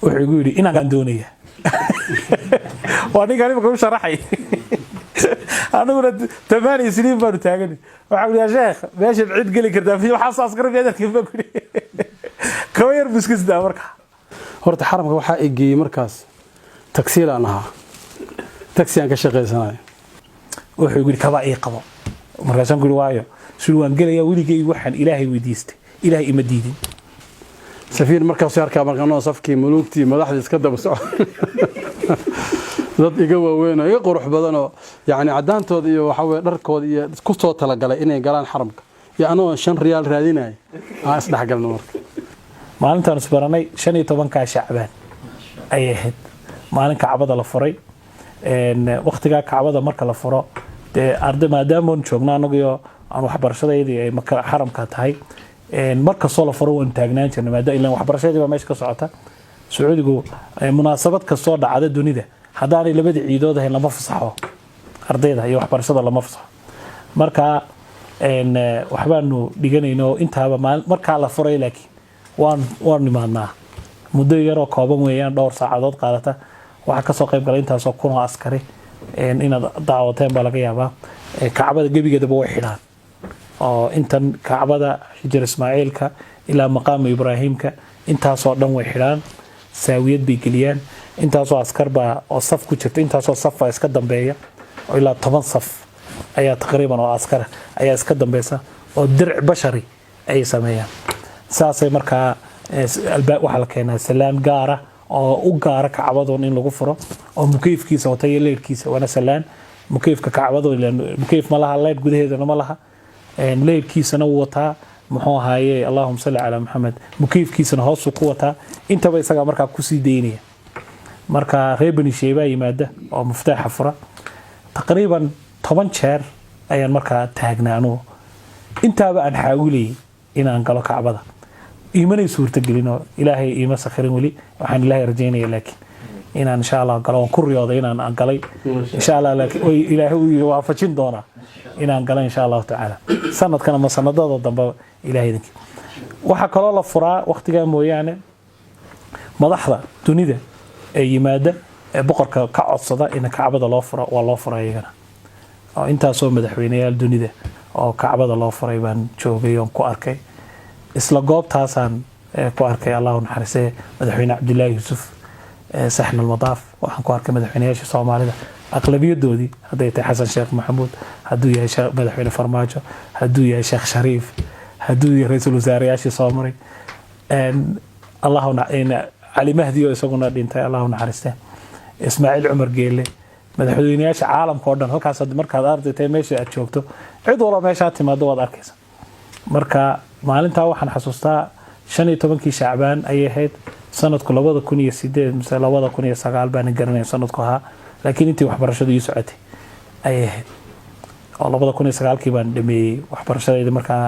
wuxuu yiri inaan doonaya وأنا قال لكم شرحي أنا قلت 8 سنين بارو تاجني وحقول يا شيخ باش العيد قال لي كذا في حصص قرب يدك كيف بقول كوير بسكس ده مركا horta xaramka waxa ay geeyay markaas taksiil aan ahaa taksi aan ka shaqeysanayo wuxuu yiri kaba ay qabo markaasaan guri waayo suu waan galaya wiligay waxaan ilaahay weydiistay ilaahay ima diidin safiir markaas yarka markaan safkii mulugtii madaxda iska daba socdo dad iga waaweyn oo qurux badan oo yaani cadaantooda iyo waxa way dharkooda iyo ku soo tala galay inay galaan xaramka iyo anoo 5 riyaal raadinay aan isdhex galno marka maalintaan isbaranay 15 Shacbaan ay ahayd maalin Kacbada la furay waqtiga Kacbada marka la furo arday maadaama joogna anagu aan waxbarashadeedii ay xaramka tahay marka soo la furo waan taagnaan jirnay maadaama ilaa waxbarashadeedii meesha ka socota Sacuudigu munaasabad ka soo dhacda dunida hadaan labada ciidood ahayn lama fasaxo ardayda iyo waxbarashada lama fasaxo marka waxbaanu dhiganayno intaaba marka la furay laakiin waan nimaadnaa muddo yar oo kooban weeyaan dhowr saacadood qaadata waxa ka soo qayb galay intaas oo kun askari inaad daawateen baa laga yaabaa Kacbada gebigeedaba way xidhaan oo intan Kacbada Hijr Ismaaciilka ilaa maqaam Ibraahimka intaas oo dhan way xidhaan saawiyad bay geliyaan intaas oo askar baa oo saf ku jirta intaas oo saf iska dambeeya oo ilaa 10 saf ayaa taqriiban oo askar ayaa iska dambeeysa oo dirc bashari ay sameeyaan saasay markaa waxa la keenaa salaan gaara oo u gaara Kacbada in lagu furo oo mukeefkiisa wata iyo leerkiisa wana salaan mukeefka Kacbada mukeef ma laha leer gudaheedana ma laha leerkiisana wata muxuu ahaayay Allahumma salli ala Muhammad mukeefkiisana hoos ku wata intaba isaga markaa ku sii deynaya marka reebani sheeba yimaada oo muftaax fura taqriiban 10 jeer ayaan markaa taagnaano intaaba aan xaawilay inaan galo Kacbada iimanay suurta gelino ilaahay iima sakhirin wali waxaan ilaahay rajaynaya laakiin inaan insha Allah galo ku riyooday inaan galay insha Allah laakiin ilaahay uu waafajin doona inaan galo insha Allah ta'ala sanadkan ma sanadada dambe ilaahay waxa kale la furaa waqtiga mooyaane madaxda dunida ay yimaada boqorka ka codsada in Kacbada loo furo waa loo furayagana oo intaas oo madaxweynayaal dunida oo Kacbada loo furay baan joogay oo ku arkay isla goobtaasaan ku arkay Allahu naxariisay madaxweyne Cabdullaahi Yuusuf saxn al-madaaf waxaan ku arkay madaxweynayaasha Soomaalida aqlabiyadoodii haday tahay Xasan Sheekh Maxamuud haduu yahay madaxweyne Farmaajo haduu yahay Sheekh Shariif haduu yahay ra'iisul wasaarayaasha Soomaaliya Allahu naxariisay Ali Mahdi oo isaguna dhintay Allahu naxariisay Ismaaciil Umar Geelle madaxweynayaasha caalamka oo dhan halkaas markaad ardaytay meesha aad joogto cid walba meesha timaado waad arkaysaa marka maalinta waxaan xasuustaa 15 Shacbaan ay ahayd sanadku 2008 mise 2009 baan garanay sanadku ahaa laakiin intii waxbarashadu ii socotay ay ahayd oo 2009 baan dhameeyay waxbarashadayda markaa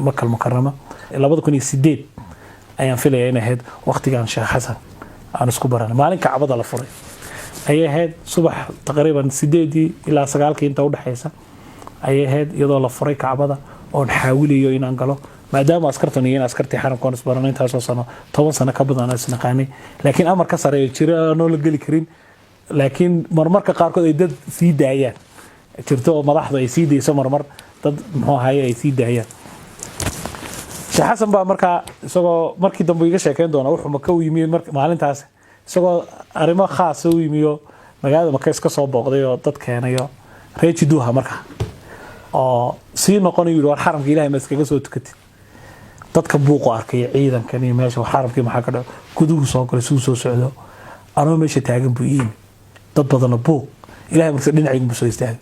Makal Mukarrama 2008 ayaan filayay in ahayd waqtigan Sheekh Xasan aan isku baranay maalin Kacbada la furay ay ahayd subax taqriiban 8 ilaa 9 inta u dhaxaysa ay ahayd iyadoo la furay Kacbada oo xaawiliyo inaan galo maadaama askartan iyo askartii xaramka oo isbaranay intaas oo sano 10 sano ka badan is naqaanay laakiin amarka sare jira oo la gali karin laakiin marmarka qaarkood ay dad sii daayaan jirto oo madaxda ay sii deeyso marmar dad muxuu ahaayay ay sii daayaan Sheekh Xasan baa markaa isagoo markii dambe iga sheekeen doona wuxuu Maka u yimid maalintaas isagoo arimo khaas u yimiyo magaalada Maka iska soo booqday oo dad keenayo reejiduha markaa oo si noqonayo war xaramka Ilaahay ma iskaga soo tukatay dadka buuq arkay ciidankan iyo meesha xaramkii maxaa ka dhaw guduhu soo galay soo socdo anoo meesha taagan buu yimid dad badan buuq Ilaahay markii dhinacaygu buu soo istaagay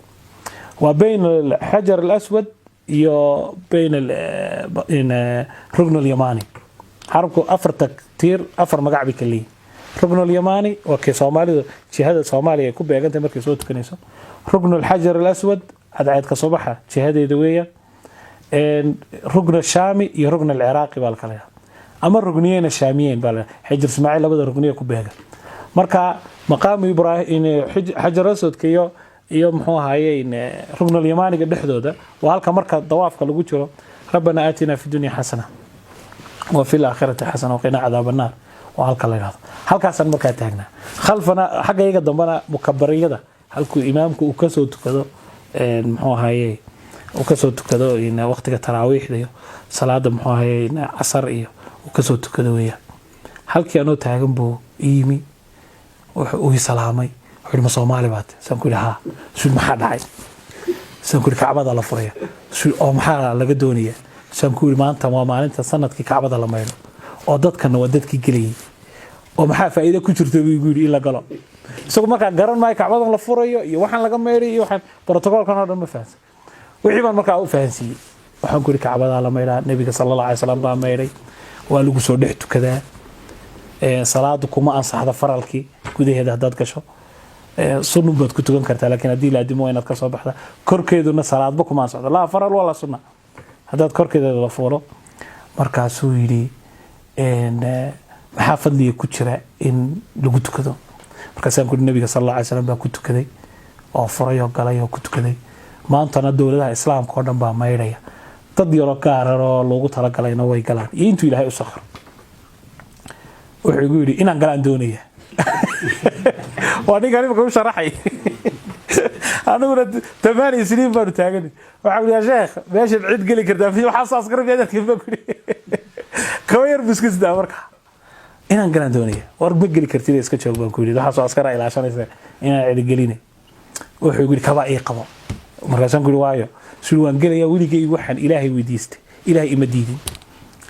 waa been al-Hajar al-Aswad iyo been rugn al-Yamani xaramku afarta tiir afar magac bi kaliya rugn al-Yamani waa kee Soomaalidu jihada Soomaaliya ay ku beegantay markay soo tukanayso rugn al-Hajar al-Aswad عدعيدك صباحا جهادي دوية ركن الشامي يا ركن العراقي بالكلام أما الركنيين الشاميين بال حجر إسماعيل لبده ركنية كبيرة مركا مقام إبراهيم حجر أسود كيو يوم هو هاي ركن اليماني قد حدوده وهالك مركا الضواف كله قلت ربنا آتنا في الدنيا حسنة وفي الآخرة حسنة وقنا عذاب النار oo halka la yiraahdo halkaasaan markaa taagnaa khalfana xagga iyaga dambana mukabariyada halkuu imaamku uu ka soo tukado muxuu ahaayey uu ka soo tukado in waqtiga taraawiixda iyo salaada muxuu ahaayey casar iyo uu ka soo tukado weeyaan halkii anoo taagan buu yimi wuxuu salaamay wuxuu ma Soomaali baad san ku lahaa suu maxaa dhacay san ku Kacbada la furaya oo maxaa laga doonaya san ku maanta waa maalinta sanadkii Kacbada la mayro oo dadkana waa dadkii galay oo maxaa faa'iido ku jirto buu yiri ila galo isagoo markaa garan maayo Kacbada la furayo iyo waxaan laga meeray iyo waxaan protocolkan oo dhan ma fahansan wixii baan markaa u fahansiiyay waxaan ku yiri Kacbada la mayraa nabiga sallallahu alayhi wasallam baa mayray waa lagu soo dhex tukadaa salaadu kuma ansaxda faralkii gudaheeda hadaad gasho sunnu baad ku tukan kartaa laakiin hadii la adimo inaad ka soo baxda korkeeduna salaadba kuma ansaxdo la faral wala sunna hadaad korkeeda la fuulo markaasuu yiri maxaa fadliga ku jira in lagu tukado markaasaan ku nabiga sallallahu alayhi wasallam baa ku tukaday oo furay oo galay oo ku tukaday maantana dawladaha islaamka oo dhan baa maydhaya dad yaro gaar ah oo loogu tala galayna way galaan iyo intuu ilaahay u sakhro wuxuu igu yiri inaan galaan doonaya waa ninka animka u sharaxay anuguna 8 siniin baan taagan waxaan yaa sheekh meesha cid gali kartaa waxa saas garabiyada kiiba ku kawayar biskisda marka inaan galaan doonaya war ma gali kartid iska joog baan ku yiri waxa soo askar ilaashanaysa inaan cid galine wuxuu igu yiri kaba ii qabo markaasaan ku yiri waayo suu waan galaya wiligay waxaan ilaahay weydiistay ilaahay ima diidin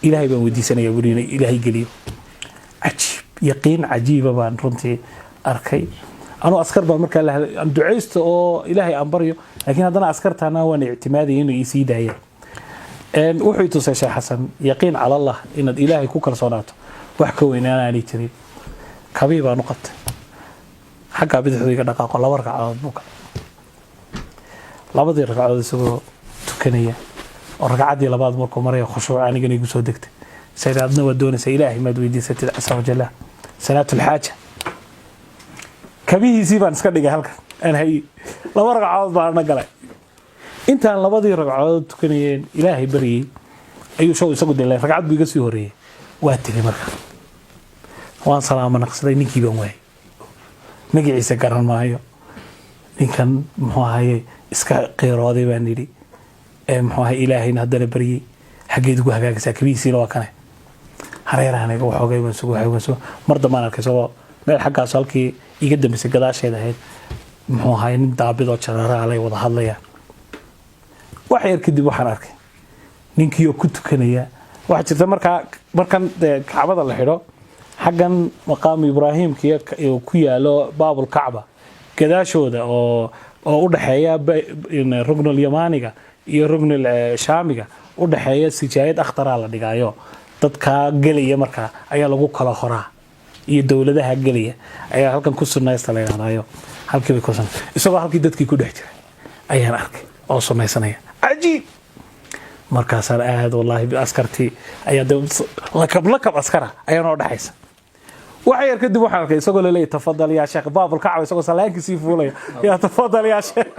ilaahay baan weydiisanaya wariina ilaahay galiyo عجيب يقين عجيبة بان رنتي أركي أنا أذكر بمركز أن دعيست أو إلهي أمبريو لكن هذا أذكرت أنا وأنا اعتمادي إنه يسيد هي أن وحيت شيخ حسن يقين على الله إن الإلهي كوكر صناته وحكوا إن أنا تري كبيبة نقط حكى بدي ذيك دقائق الله ورقة على البوك لا بدي رقعة سو تكنية ورقعة دي لبعض مركو مريا خشوع أنا جني جسوا دكت سيدنا ودون سيلاهي ما دويدي ستة عز وجل صلاة الحاجة كبيه سيبان سكدق هلك أنا هي لو رجع عوض بعنا قلع أنت أنا لبضي رجع عوض تكنين إلهي بري أيو شو يسقط الله رجعت بيجس يوري واتني مرة وان سلام نقص لي نكي بموي نجي عيسى كرهن معايا نكان محاهي إسكا قيرادي بانيري محاهي إلهي نهدنا بري حقيقة تقول حاجة كبيه سيلوا كناه hareerahan iga waxoogay waan sugo mar dambaan arkay soo meel xaggaas halkii iga dambeysay gadaasheeda ahayd muxuu ahaa nin daabid oo jaraara lay wada hadlaya wax yar kadib waxaan arkay ninkii oo ku tukanaya waxa jirta markan Kacbada la xidho xaggan maqaam Ibraahimkiya ku yaalo baabul Kacba gadaashooda oo u dhaxeeya rugnul yamaniga iyo rugnul shaamiga u dhaxeeya sijaayad akhtara la dhigayo dadka galaya marka ayaa lagu kala horaa iyo dawladaha galaya ayaa halkan ku sunnaysta la yiraahdo halkii ku sun isagoo halkii dadkii ku dhex jiray ayaan arkay oo sunnaysanaya ajiib markaas aad wallahi bi askarti ayaa lakab askara ayaa noo dhaxaysa waxa yar kadib waxaan arkay isagoo leeyahay tafadal ya sheekh baabul Kacba isagoo salaankiisii fuulaya ya tafadal ya sheekh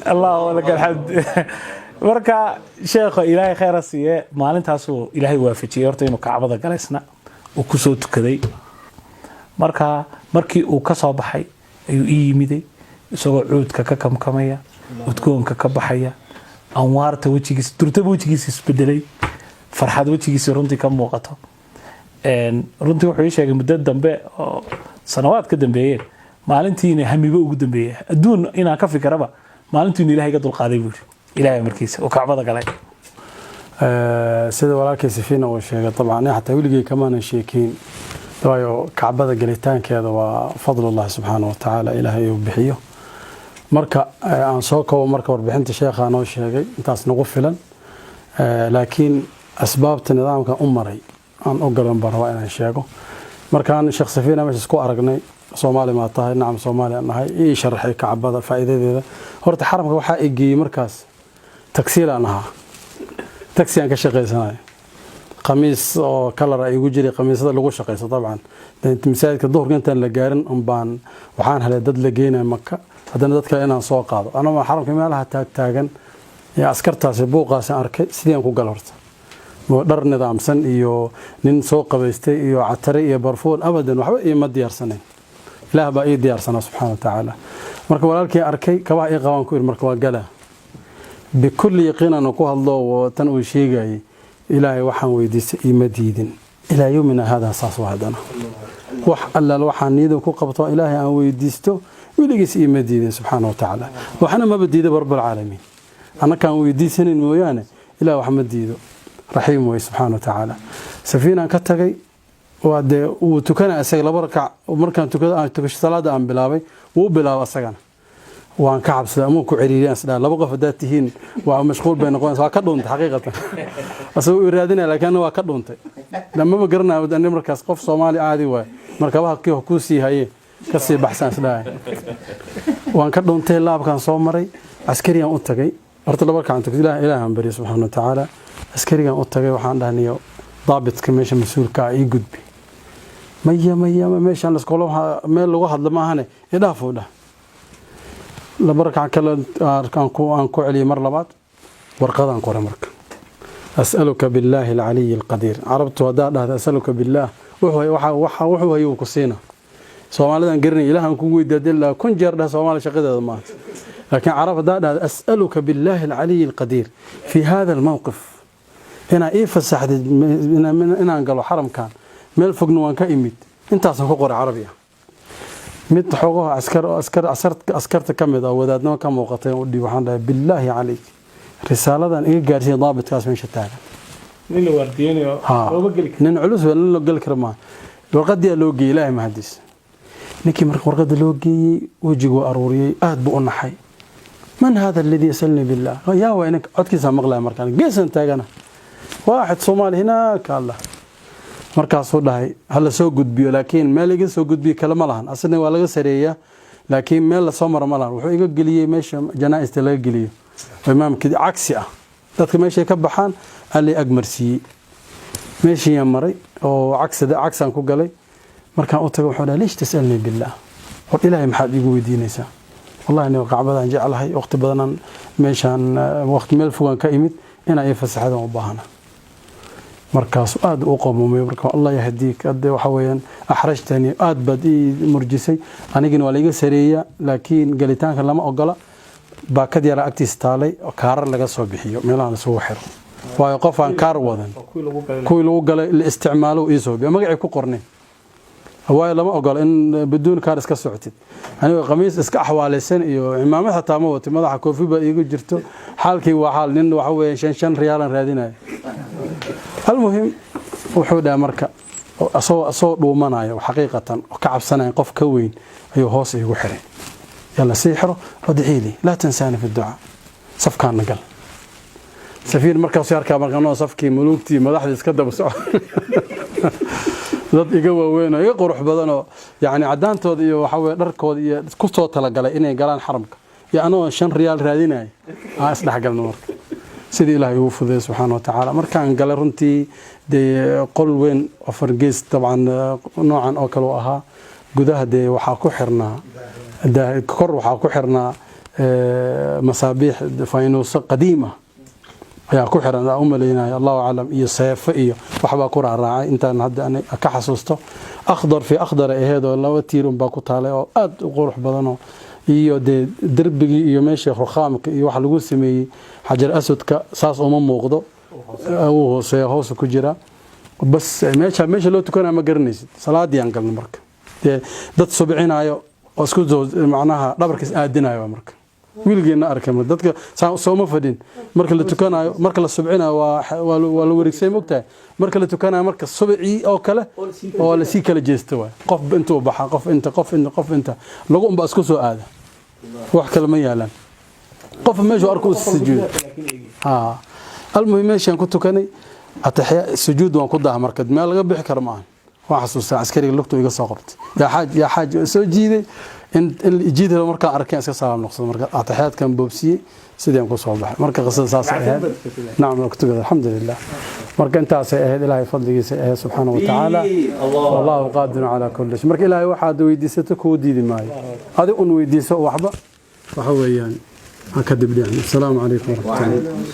Allahu lakal hamd marka sheekho ilaahay khayr asiye maalintaas uu ilaahay waafajiyay horta inuu Kacbada galaysna uu ku soo tukaday markii uu ka soo baxay ayuu yimiday isagoo cuudka ka kamkamaya udgoonka ka baxaya anwaarta wajigiisa turtaba wajigiisa isbedelay farxad wajigiisa runtii ka muuqato runtii wuxuu sheegay muddo dambe oo sanawaad ka dambeeyay maalintiina hamiba ugu dambeeyay adduun inaan ka fikiraba maalintii ilaahay ka dulqaaday buu إلهي مركز وكعبة قلعي سيد ولكن سفينة وشيء طبعا حتى ولقي كمان شيكين طبعا كعبة قليتان كذا وفضل الله سبحانه وتعالى إلهي وبحيه مركا عن سوكا ومركا وربحنت شيخ أنا وشيء انتاس نغفلا لكن أسباب النظام كان أمري عن أقل من بروا أنا شيخه مركا شيخ سفينة مش سكو أرقني صومالي ما طاهر نعم صومالي أنا هاي يشرح كعبة فائدة ذي هرت حرمك وحا إجي مركز تكسيل أنها تكسي أنك شقي سناي قميص أو كلر أي وجري قميص هذا لغو شقي طبعا أنت مساعد كالظهر كنت لجارن أمبان وحان هلا دد لجينا مكة هذا ندد كأنا سوق هذا أنا ما حرم كمالها تاجن يا عسكرت سبوق سأركي سديان كوجلورت dhar nidaamsan iyo nin soo qabaystay iyo catare iyo barfuun abadan waxba ima diyaarsaneen ilaah baa ii diyaarsana subxaana wa tacaala marka walaalkii arkay kabaha ii qabaan ku yidhi marka waa gala bikulli yaqiinan ku hadlo tan uu sheegayay ilaahay waxaan weydiistay ima diidin ilaa yawmina hada saas waa hadana wax alla waxaan niidan ku qabto ilaahay aan weydiisto wiligiis ima diidin subxaana wa tacaala waxna ma badiida rabbul caalamiin anaka aan weydiisanin mooyaane ilaahay wax ma diido raxiim way subxaana wa tacaala safiinaan ka tagay waa dee uu tukanaa isaga laba rakac markaan tukada aan tukasho salaada aan bilaabay wuu bilaabay asagana waan ka cabsaday ama ku ciriiriyaan sidoo laba qof hadaad tihiin waa mashquul bay noqonaysaa waa ka dhuuntay xaqiiqatan asoo iraadinaa laakiin waa ka dhuuntay lama ma garanayo in markaas qof Soomaali aadi waay markabaha ku sii hayay ka sii baxsan sidoo waan ka dhuuntay laabkan soo maray askariyan u tagay horta laba rakac tukada ilaahan bari subxaana wa tacaala askarigan u tagay waxaan dhahniyo ضابط meesha mas'uulka ay gudbi maya meeshan la iskoolo meel lagu hadlo ma ahane idaafo dha laba rakac kale aan ku celiyo mar labaad warqadan qore marka as'aluka billahi al-ali al-qadir arabtu wada dhahda as'aluka billah wuxuu hayo ku siina Soomaalidan garnay ilaahan ku weydiideen kun jeer dhah Soomaali shaqadeeda ma laakiin arab wada dhahda as'aluka billahi al-ali al-qadir fi hada al-mawqif ina fasaxday inaan galo xaramkan meel fogna waan ka imid intaas ku qoray carabiga mid xogaha askarta kamid ah wadaadnimo ka muuqatay oo dhib waxaan dhahay billahi alayk risaaladan iga gaarsiin daabitkaas meesha taagan nin wardiyeen oo nin culus wala loo gal karma warqadii loo geeyay ilaahay mahadis ninkii markii warqada loo geeyay wajigu aruuriyay aad buu u naxay man hada alladhi yasalni billah yaa waa inka codkiisa maqlay markaan geesan taagana واحد صومالي هناك الله مركز صداي هلا سو غدبيو لكن ما لغا سو غدبي كلمه لهن اصلا waa laga sareeya laakiin meel la soo mar malahan wuxuu iga galiyay meesha janaa'ista laga galiyo imaamkii cagsi ah dadka meesha ka baxaan ali agmarsi meeshii maray oo cagsan ku galay markaan u tago wuxuu leeyahay tasalni billah oo ilaahay maxaad igu weydiinaysaa wallahi inuu qacbadan jecelahay waqti badan meeshan waqti meel fogaan ka imid ina ay fasaxada u baahana markaas aad u qoomay marka Allah yahdiik aad waxa weeyaan axrajtani aad badi murjisay anigina waa laga sareeya laakiin galitaanka lama ogola baakad yar agtiis taalay oo kaarar laga soo bixiyo meelaha la soo xiro waayo qof aan kaar wadan kuwi lagu galay la isticmaalo isoo bi magaci ku qornay waayo lama ogola in bidoon kaar iska socotid aniga qamiis iska axwaalaysan iyo imaamada xataa ma wato madaxa koofi ba iigu jirto xaalkii waa xaal nin waxa weeyaan 5 riyaalan raadinay المهم وحودا marka asoo dhuumanayo xaqiiqatan ka cabsanay qof ka weyn ayuu hoos igu xiray yalla siixro wadciili la tansani fi du'a safkaan nagal safiir markaas yarka markaan safkii mulugtii madaxda iska daba socod dad iga waaweyn oo iga qurux badan oo yaani cadaantooda iyo waxa weey dharkooda iyo ku soo tala galay inay galaan xaramka ya anoo 5 riyaal raadinay isdhax galno marka sidii ilaahay uu fuday subhanahu wa ta'ala markaan galay runtii de qol weyn afar gees taban noocan oo kale ahaa gudaha de waxa ku xirnaa kor waxa ku xirnaa masaabiix faynus qadiima ayaa ku xiran oo umaleynaa Allahu aalam iyo sayf iyo waxba ku raacay intaan hadda aan ka xasuusto akhdar fi akhdar aheedo laba tiirun ba ku taalay oo aad u qurux badan iyo de darbigi iyo meesha ruqaamka iyo wax lagu sameeyay حجر أسودك ساس muuqdo oo hoos ku jira bas meesha loo tukana ma garanaysid salaadii aan galno marka dad subcinaayo oo isku macnaha dhabarkiis aadinayo marka wiilgeena arkay dadka soo ma fadhin marka la tukanayo marka la subcinayo waa la wareegsay mogtahay marka la tukanayo marka subci oo kale oo la sii kala jeesto qof intuu baxa qof inta lagu umba isku soo aada wax kale ma yaalan قف ماشي أركو السجود المهم ماشي أنا كنت كاني أتحيا السجود وأنا كنت مركز ما لقى بحكر معه وحصلت عسكري لقطه يقص قبط يا حاج سجيدي إن الجيد لو مركز أركان أساسا نقص مركز أتحيات كان بوبسي سيدي أنا كنت صباح مركز قصة ساسة نعم كنت الحمد لله مركز أنت سيد الله يفضل سبحانه وتعالى والله قادر على كل شيء مركز إلهي واحد ويديستك وديدي معي هذا أن ويديسه وحبة وحويان هكذا بدي السلام عليكم ورحمة الله